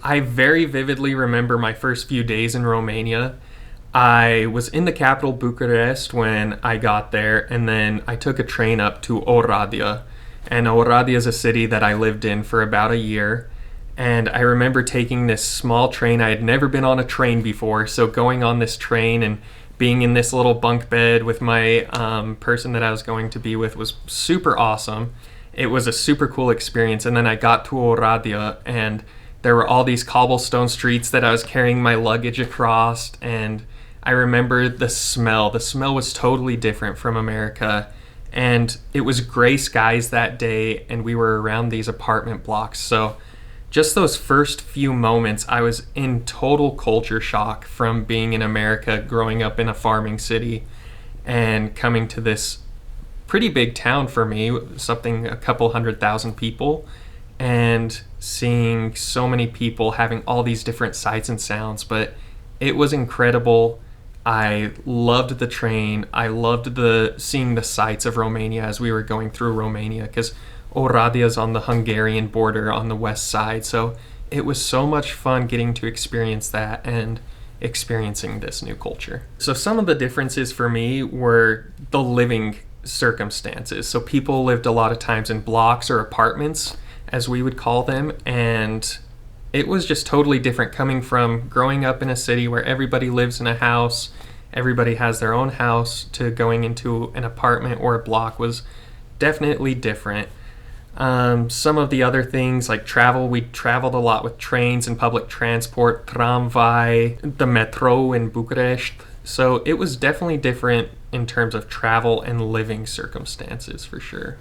I very vividly remember my first few days in Romania. I was in the capital, Bucharest, when I got there, and then I took a train up to Oradea. And Oradea is a city that I lived in for about a year. And I remember taking this small train. I had never been on a train before, so going on this train and being in this little bunk bed with my person that I was going to be with was super awesome. It was a super cool experience. And then I got to Oradea, and there were all these cobblestone streets that I was carrying my luggage across, and I remember the smell. The smell was totally different from America, and it was gray skies that day, and we were around these apartment blocks. So just those first few moments, I was in total culture shock from being in America, growing up in a farming city, and coming to this pretty big town for me, something a couple 100,000 people, and seeing so many people having all these different sights and sounds. But it was incredible. I loved the train. I loved seeing the sights of Romania as we were going through Romania, because Oradea is on the Hungarian border on the west side. So it was so much fun getting to experience that and experiencing this new culture. So some of the differences for me were the living circumstances. So people lived a lot of times in blocks or apartments, as we would call them, and it was just totally different coming from growing up in a city where everybody lives in a house, everybody has their own house, to going into an apartment or a block was definitely different. Some of the other things like travel, we traveled a lot with trains and public transport, tramvai, the metro in Bucharest. So it was definitely different in terms of travel and living circumstances for sure.